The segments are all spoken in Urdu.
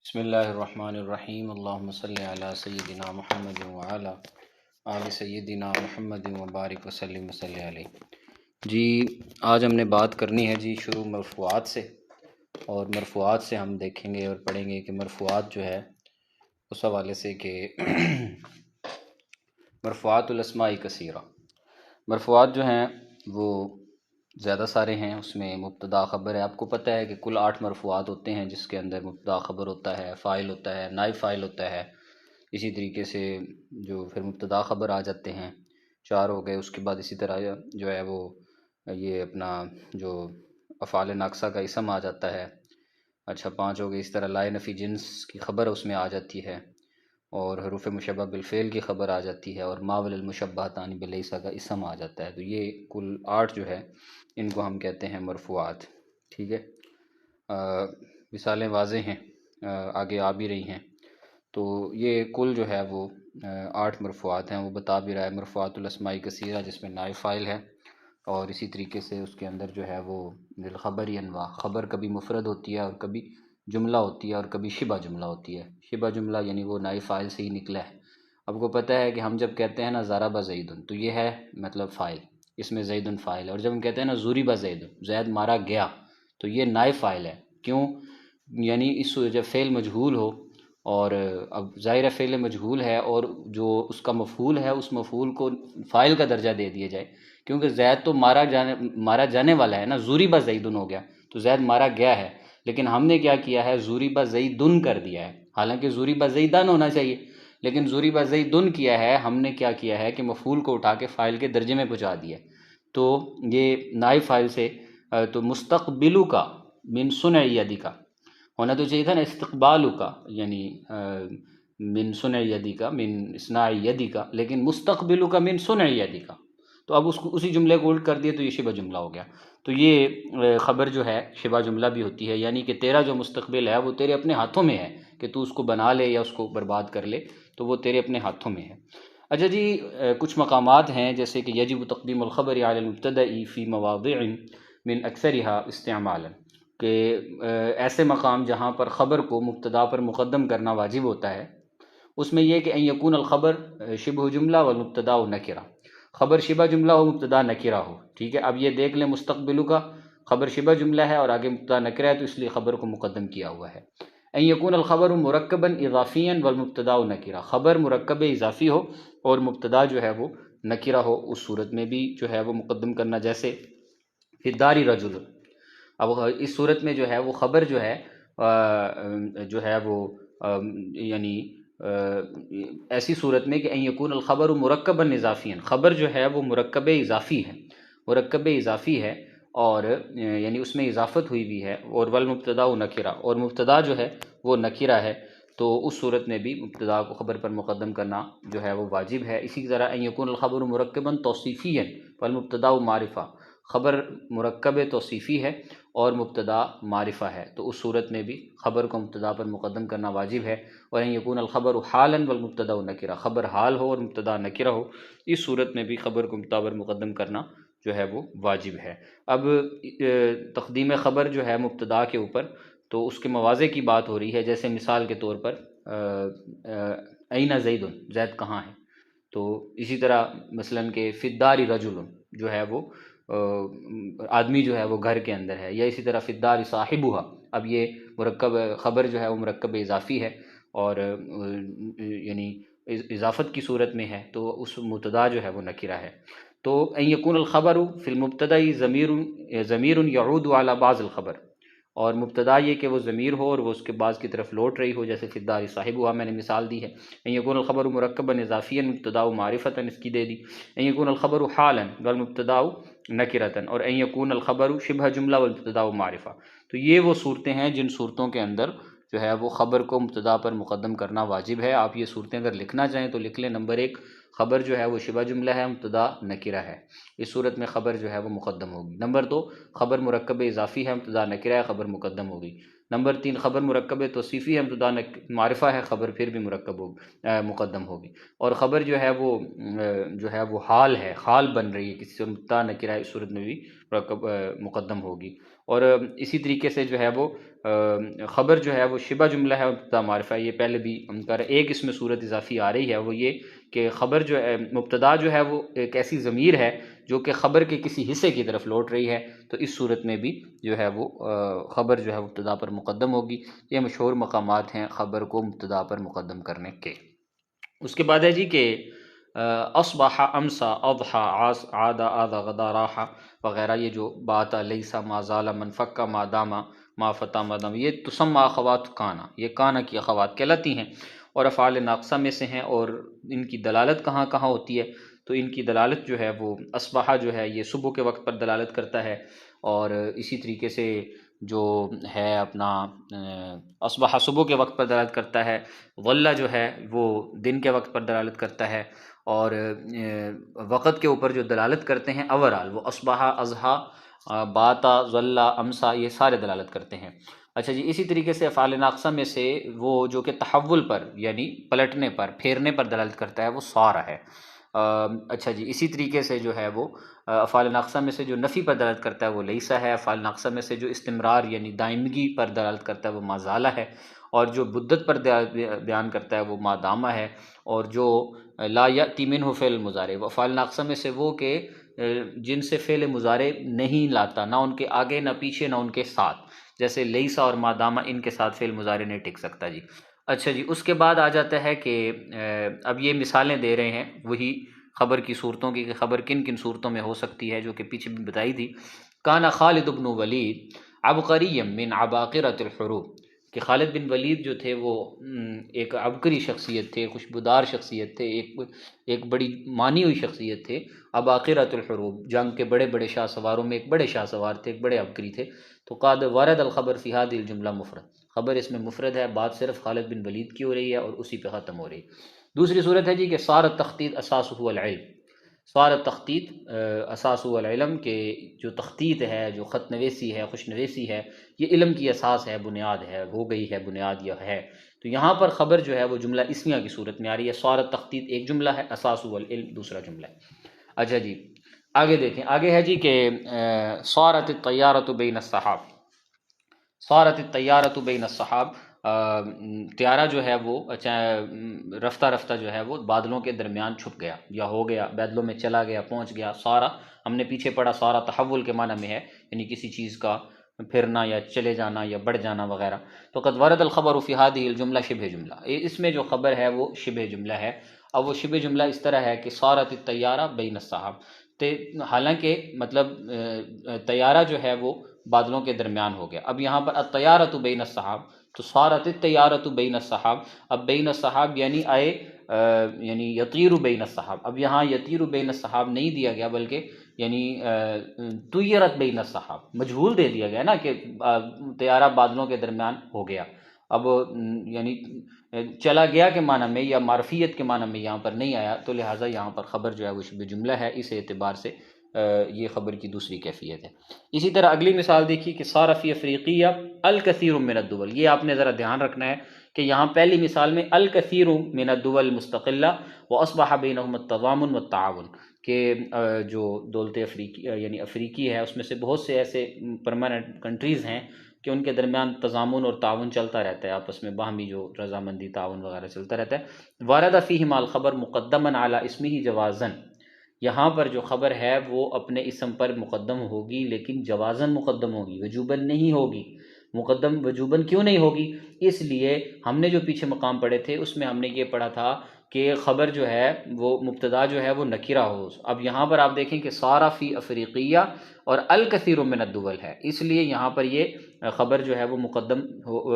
بسم اللہ الرحمن الرحیم اللہم صلی علی سیدنا محمد وعلی آل سیدنا محمد وبارک وسلم وصلی علیہ۔ جی آج ہم نے بات کرنی ہے جی شروع مرفوعات سے، اور مرفوعات سے ہم دیکھیں گے اور پڑھیں گے کہ مرفوعات جو ہے اس حوالے سے کہ مرفوعات الاسماء کثیرہ، مرفوعات جو ہیں وہ زیادہ سارے ہیں، اس میں مبتدا خبر ہے۔ آپ کو پتہ ہے کہ کل 8 مرفوعات ہوتے ہیں، جس کے اندر مبتدا خبر ہوتا ہے، فاعل ہوتا ہے، نائب فاعل ہوتا ہے، اسی طریقے سے جو پھر مبتدا خبر آ جاتے ہیں 4 ہو گئے۔ اس کے بعد اسی طرح جو ہے وہ یہ اپنا جو افعال ناقصہ کا اسم آ جاتا ہے، اچھا 5 ہو گئے۔ اس طرح لا نفی جنس کی خبر اس میں آ جاتی ہے، اور حروف مشبہ بالفعل کی خبر آ جاتی ہے، اور ما والمشبہتان بلیس کا اسم آ جاتا ہے۔ تو یہ کل 8 جو ہے ان کو ہم کہتے ہیں مرفوعات، ٹھیک ہے۔ مثالیں واضح ہیں، آگے آ بھی رہی ہیں۔ تو یہ کل جو ہے وہ 8 مرفوعات ہیں، وہ بتا بھی رہا ہے مرفوعات الاسماء کثیرہ، جس میں نائب فاعل ہے، اور اسی طریقے سے اس کے اندر جو ہے وہ بالخبر انواع، خبر کبھی مفرد ہوتی ہے اور کبھی جملہ ہوتی ہے اور کبھی شبہ جملہ ہوتی ہے۔ شبہ جملہ یعنی وہ نائب فاعل سے ہی نکلا ہے۔ آپ کو پتہ ہے کہ ہم جب کہتے ہیں نا ضرب زید، تو یہ ہے مطلب فاعل، اس میں زید فاعل ہے، اور جب ہم کہتے ہیں نا ضرب زید، زید مارا گیا، تو یہ نائب فاعل ہے۔ کیوں؟ یعنی اس جب فعل مجہول ہو، اور اب ظاہر فعل مجہول ہے اور جو اس کا مفعول ہے، اس مفعول کو فاعل کا درجہ دے دیا جائے، کیونکہ زید تو مارا جانے والا ہے نا، ضرب زید ہو گیا، تو زید مارا گیا ہے، لیکن ہم نے کیا کیا ہے، ضرب زیدن کر دیا ہے، حالانکہ ضرب زیدن ہونا چاہیے، لیکن ضرب زیدن کیا ہے، ہم نے کیا کیا ہے کہ مفعول کو اٹھا کے فاعل کے درجے میں پہنچا دیا۔ تو یہ نائب فاعل سے تو مستقبلو کا من صنع یدی کا ہونا تو چاہیے تھا نا، استقبالو کا یعنی من صنع یدی کا، من اصناع یدی کا، لیکن مستقبلو کا من صنع یدی کا، تو اب اس کو اسی جملے کو الٹ کر دیا، تو یہ شبہ جملہ ہو گیا۔ تو یہ خبر جو ہے شبہ جملہ بھی ہوتی ہے، یعنی کہ تیرا جو مستقبل ہے وہ تیرے اپنے ہاتھوں میں ہے، کہ تو اس کو بنا لے یا اس کو برباد کر لے، تو وہ تیرے اپنے ہاتھوں میں ہے۔ اچھا جی، کچھ مقامات ہیں جیسے کہ یجب تقدیم الخبر علی المبتدأ فی مواضع من اکثرها استعمالا، کہ ایسے مقام جہاں پر خبر کو مبتدا پر مقدم کرنا واجب ہوتا ہے، اس میں یہ کہ ان یکون الخبر شبہ جملہ والمبتدا نکرہ، خبر شبہ جملہ ہو، مبتدا نکرہ ہو، ٹھیک ہے۔ اب یہ دیکھ لیں مستقبلو کا خبر شبہ جملہ ہے اور آگے مبتدا نکرہ ہے، تو اس لیے خبر کو مقدم کیا ہوا ہے۔ ان یکون الخبر مرکبا اضافیا والمبتدا نکرہ، خبر مرکب اضافی ہو اور مبتدا جو ہے وہ نکرہ ہو، اس صورت میں بھی جو ہے وہ مقدم کرنا، جیسے فی الدار رجل۔ اب اس صورت میں جو ہے وہ خبر جو ہے وہ یعنی ایسی صورت میں کہ ان یکون الخبر مرکبا اضافیا، خبر جو ہے وہ مرکب اضافی ہے، مرکب اضافی ہے، اور یعنی اس میں اضافت ہوئی بھی ہے، اور والمبتدا نکرہ، اور مبتدا جو ہے وہ نکرہ ہے، تو اس صورت میں بھی مبتدا کو خبر پر مقدم کرنا جو ہے وہ واجب ہے۔ اسی طرح ان یکون الخبر مرکبا توصیفیا والمبتدا معرفہ، خبر مرکب توصیفی ہے اور مبتدا معرفہ ہے، تو اس صورت میں بھی خبر کو مبتدا پر مقدم کرنا واجب ہے۔ اور ان یکون الخبر حالا والمبتدا نکرہ، خبر حال ہو اور مبتدا نکرہ ہو، اس صورت میں بھی خبر کو مبتدا پر مقدم کرنا جو ہے وہ واجب ہے۔ اب تقدیم خبر جو ہے مبتدا کے اوپر، تو اس کے مواضع کی بات ہو رہی ہے، جیسے مثال کے طور پر این زید، زید کہاں ہے، تو اسی طرح مثلاً کہ فی الدار رجل، جو ہے وہ آدمی جو ہے وہ گھر کے اندر ہے، یا اسی طرح فی الدار صاحبھا، اب یہ مرکب خبر جو ہے وہ مرکب اضافی ہے، اور یعنی اضافت کی صورت میں ہے، تو اس مبتدا جو ہے وہ نکرہ ہے۔ تو ان یکون الخبر فی المبتدا ضمیر یعود علی بعض الخبر، اور مبتدا یہ کہ وہ ضمیر ہو اور وہ اس کے بعض کی طرف لوٹ رہی ہو، جیسے فی الدار صاحبھا میں نے مثال دی ہے۔ ان یکون الخبر مرکبا اضافیا مبتدا معرفتا، اس کی دے دی۔ ان یکون الخبر حالا والمبتدا نکرتا، اور ان یکون الخبر شبہ جملہ والمبتدا معرفہ۔ تو یہ وہ صورتیں ہیں جن صورتوں کے اندر جو ہے وہ خبر کو مبتدا پر مقدم کرنا واجب ہے۔ آپ یہ صورتیں اگر لکھنا چاہیں تو لکھ لیں۔ نمبر 1، خبر جو ہے وہ شبہ جملہ ہے، مبتدا نکرہ ہے، اس صورت میں خبر جو ہے وہ مقدم ہوگی۔ نمبر 2، خبر مرکب اضافی ہے، مبتدا نکرہ ہے، خبر مقدم ہوگی۔ نمبر 3، خبر مرکب توصیفی ہے، مبتدا معرفہ ہے، خبر پھر بھی مقدم ہوگی۔ اور خبر جو ہے وہ حال ہے، حال بن رہی ہے کسی سے، مبتدا نکرہ ہے، اس صورت میں بھی مقدم ہوگی۔ اور اسی طریقے سے جو ہے وہ خبر جو ہے وہ شبہ جملہ ہے اور مبتدا معرفہ ہے، یہ پہلے بھی ہم کر ایک اس میں صورت اضافی آ رہی ہے، وہ یہ کہ خبر جو ہے مبتدا جو ہے وہ ایک ایسی ضمیر ہے جو کہ خبر کے کسی حصے کی طرف لوٹ رہی ہے، تو اس صورت میں بھی جو ہے وہ خبر جو ہے مبتدا پر مقدم ہوگی۔ یہ مشہور مقامات ہیں خبر کو مبتدا پر مقدم کرنے کے۔ اس کے بعد ہے جی کہ اصبح، امسا، اضحى، عاد، آذ، غدا، راح وغیرہ، یہ جو بات لیس، ما زال، منفک، ما دام، ما فتا، ما دام، یہ تسمى اخوات کانا، یہ کانا کی اخوات کہلاتی ہیں اور افعال ناقصہ میں سے ہیں۔ اور ان کی دلالت کہاں کہاں ہوتی ہے؟ تو ان کی دلالت جو ہے وہ اصبح جو ہے یہ صبح کے وقت پر دلالت کرتا ہے، اور اسی طریقے سے جو ہے اپنا اصبح صبح کے وقت پر دلالت کرتا ہے، ظل جو ہے وہ دن کے وقت پر دلالت کرتا ہے، اور وقت کے اوپر جو دلالت کرتے ہیں اورال، وہ اصبح، اضحیٰ، باتا، ظل، امسا، یہ سارے دلالت کرتے ہیں۔ اچھا جی، اسی طریقے سے افعال ناقصہ میں سے وہ جو کہ تحول پر یعنی پلٹنے پر، پھیرنے پر دلالت کرتا ہے، وہ صار ہے۔ اچھا جی، اسی طریقے سے جو ہے وہ افعال ناقصہ میں سے جو نفی پر دلالت کرتا ہے وہ لیسا ہے، افعال ناقصہ میں سے جو استمرار یعنی دائمگی پر دلالت کرتا ہے وہ ما زالہ ہے، اور جو بدت پر بیان کرتا ہے وہ ما دامہ ہے، اور جو لا یأتی منہ فعل مضارع، وہ افعال ناقصہ میں سے وہ کہ جن سے فعل مضارع نہیں لاتا، نہ ان کے آگے نہ پیچھے نہ ان کے ساتھ، جیسے لیسا اور ما دامہ، ان کے ساتھ فعل مضارع نہیں ٹک سکتا جی۔ اچھا جی، اس کے بعد آ جاتا ہے کہ اب یہ مثالیں دے رہے ہیں وہی خبر کی صورتوں کی، کہ خبر کن کن صورتوں میں ہو سکتی ہے، جو کہ پیچھے بھی بتائی تھی۔ کانا خالد بن ولید عبقری من عباقرۃ الحروب، کہ خالد بن ولید جو تھے وہ ایک عبقری شخصیت تھے، خوشبودار شخصیت تھے، ایک بڑی مانی ہوئی شخصیت تھے۔ عباقرۃ الحروب، جنگ کے بڑے بڑے شاہ سواروں میں ایک بڑے شاہ سوار تھے، ایک بڑے عبقری تھے۔ تو قاد ورد الخبر فی هذه الجملہ مفرد، خبر اس میں مفرد ہے، بات صرف خالد بن ولید کی ہو رہی ہے اور اسی پہ ختم ہو رہی ہے۔ دوسری صورت ہے جی کہ صارت تخطیط اساسہ العلم، صارت تخطیط اساسہ العلم، کہ جو تخطیط ہے، جو خط نویسی ہے، خوش نویسی ہے، یہ علم کی اساس ہے، بنیاد ہے، ہو گئی ہے بنیاد یا ہے۔ تو یہاں پر خبر جو ہے وہ جملہ اسمیہ کی صورت میں آ رہی ہے، صارت تخطیط ایک جملہ ہے، اساسہ العلم دوسرا جملہ ہے۔ اچھا جی، آگے دیکھیں، آگے ہے جی کہ صارت الطیارۃ بین السحاب، صارت الطیارۃ بین السحاب، طیارہ جو ہے وہ رفتہ رفتہ جو ہے وہ بادلوں کے درمیان چھپ گیا یا ہو گیا، بادلوں میں چلا گیا، پہنچ گیا۔ سارا ہم نے پیچھے پڑھا، سارا تحول کے معنی میں ہے، یعنی کسی چیز کا پھرنا یا چلے جانا یا بڑھ جانا وغیرہ۔ تو قد ورد الخبر فی هذه الجملہ شبہ جملہ، اس میں جو خبر ہے وہ شبہ جملہ ہے۔ اب وہ شبہ جملہ اس طرح ہے کہ صارت الطیارہ بین السحاب، حالانکہ مطلب طیارہ جو ہے وہ بادلوں کے درمیان ہو گیا۔ اب یہاں پر الطیارۃ بین السحاب، تو صارت الطیارۃ بین السحاب، اب بین السحاب یعنی آئے یعنی یطیر بین السحاب، اب یہاں یطیر بین السحاب نہیں دیا گیا، بلکہ یعنی طیرت بین السحاب، مجہول دے دیا گیا نا، کہ طیارہ بادلوں کے درمیان ہو گیا۔ اب یعنی چلا گیا کے معنی میں یا معرفیت کے معنی میں یہاں پر نہیں آیا، تو لہٰذا یہاں پر خبر جو ہے وہ شبہ جملہ ہے، اس اعتبار سے یہ خبر کی دوسری کیفیت ہے۔ اسی طرح اگلی مثال دیکھیے کہ صار فی افریقیہ الکثیر من الدول، یہ آپ نے ذرا دھیان رکھنا ہے کہ یہاں پہلی مثال میں الکثیر من الدول مستقلہ واصبح بینہم التضامن والتعاون، کہ جو دولت افریقی یعنی افریقی ہے، اس میں سے بہت سے ایسے پرماننٹ کنٹریز ہیں کہ ان کے درمیان تضامن اور تعاون چلتا رہتا ہے، آپس میں باہمی جو رضامندی تعاون وغیرہ چلتا رہتا ہے۔ وارد فیہما الخبر مقدما علی اسمہ جوازا، یہاں پر جو خبر ہے وہ اپنے اسم پر مقدم ہوگی، لیکن جوازن مقدم ہوگی، وجوباً نہیں ہوگی۔ مقدم وجوباً کیوں نہیں ہوگی؟ اس لیے ہم نے جو پیچھے مقام پڑھے تھے اس میں ہم نے یہ پڑھا تھا کہ خبر جو ہے وہ مبتدا جو ہے وہ نکرہ ہو۔ اب یہاں پر آپ دیکھیں کہ صار فی افریقیہ اور الکثیر من الدول ہے، اس لیے یہاں پر یہ خبر جو ہے وہ مقدم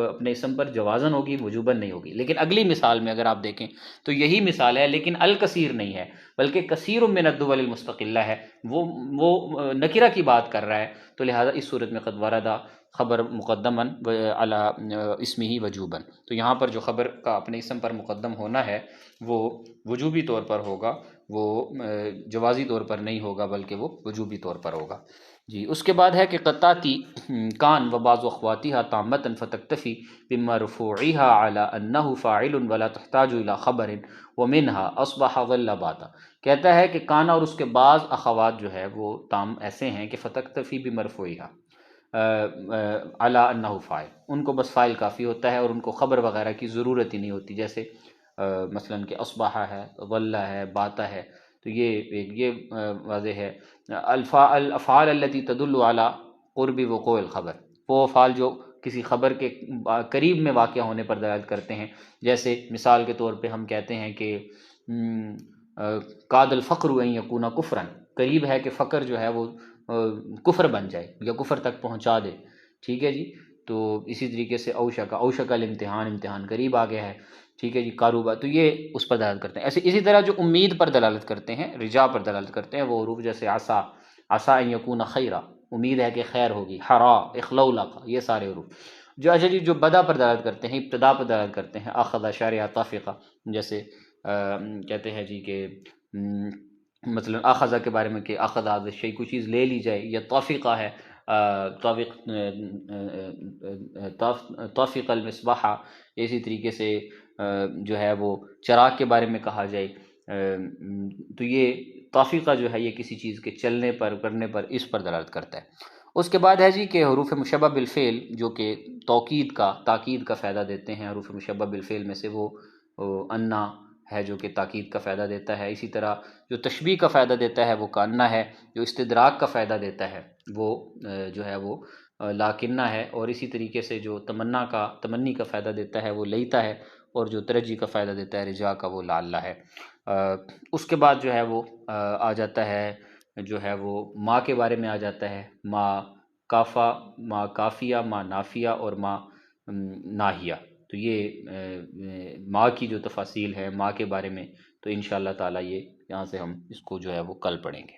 اپنے اسم پر جوازن ہوگی، وجوباً نہیں ہوگی۔ لیکن اگلی مثال میں اگر آپ دیکھیں تو یہی مثال ہے، لیکن الکثیر نہیں ہے بلکہ کثیر من الدول المستقلہ ہے، وہ نکرہ کی بات کر رہا ہے، تو لہٰذا اس صورت میں قد وردہ خبر مقدما علی اسمہ وجوباً، تو یہاں پر جو خبر کا اپنے اسم پر مقدم ہونا ہے وہ وجوبی طور پر ہوگا، وہ جوازی طور پر نہیں ہوگا بلکہ وہ وجوبی طور پر ہوگا جی اس کے بعد ہے کہ قطعتی کان و بعض اخواتها تامة فتکتفی بمرفوعها على انه فاعل ولا تحتاج الى خبر ومنها اصبح ظل باتا. کہتا ہے کہ کان اور اس کے بعض اخوات جو ہے وہ تام ایسے ہیں کہ فتکتفی بمرفوعها على انه فاعل، ان کو بس فاعل کافی ہوتا ہے اور ان کو خبر وغیرہ کی ضرورت ہی نہیں ہوتی، جیسے مثلا کہ اصبح ہے، ظل ہے، باتا ہے. تو یہ واضح ہے. الافعال التي تدل على قرب وقوع الخبر، وہ افعال جو کسی خبر کے قریب میں واقع ہونے پر دلالت کرتے ہیں، جیسے مثال کے طور پہ ہم کہتے ہیں کہ کاد الفقر ان یکون کفرا، قریب ہے کہ فقر جو ہے وہ کفر بن جائے یا کفر تک پہنچا دے. ٹھیک ہے جی. تو اسی طریقے سے اوشک الامتحان، امتحان قریب آ گیا ہے. ٹھیک ہے جی. کاروبار، تو یہ اس پر دلالت کرتے ہیں. اسی طرح جو امید پر دلالت کرتے ہیں، رجا پر دلالت کرتے ہیں، وہ حروف جیسے عسا ان یکون خیرا، امید ہے کہ خیر ہوگی، حرا، اخلولا، یہ سارے حروف. جو اچھا جی جو بدا پر دلالت کرتے ہیں، ابتدا پر دلالت کرتے ہیں، اخذ، شارع، طافقہ، جیسے کہتے ہیں جی کہ مثلا اخذ کے بارے میں کہ اخذ هذا الشيء، کوئی چیز لے لی جائے، یا طافقہ ہے، طافق المصباح. اسی طریقے سے جو ہے وہ چراغ کے بارے میں کہا جائے، تو یہ طافقہ جو ہے یہ کسی چیز کے چلنے پر، کرنے پر، اس پر دلالت کرتا ہے. اس کے بعد ہے جی کہ حروف مشبہ بالفعل جو کہ تاکید کا فائدہ دیتے ہیں. حروف مشبہ بالفعل میں سے وہ انا ہے جو کہ تاکید کا فائدہ دیتا ہے. اسی طرح جو تشبیہ کا فائدہ دیتا ہے وہ کانا ہے، جو استدراک کا فائدہ دیتا ہے وہ جو ہے وہ لاکنہ ہے، اور اسی طریقے سے جو تمنی کا فائدہ دیتا ہے وہ لیتا ہے، اور جو ترجی کا فائدہ دیتا ہے رجا کا وہ لعلہ ہے. اس کے بعد جو ہے وہ آ جاتا ہے، جو ہے وہ ماں کے بارے میں آ جاتا ہے، ماں کافا، ماں کافیہ، ماں نافیہ، اور ماں ناہیہ. تو یہ ماں کی جو تفاصیل ہے ماں کے بارے میں، تو انشاءاللہ تعالی یہ یہاں سے ہم اس کو جو ہے وہ کل پڑھیں گے.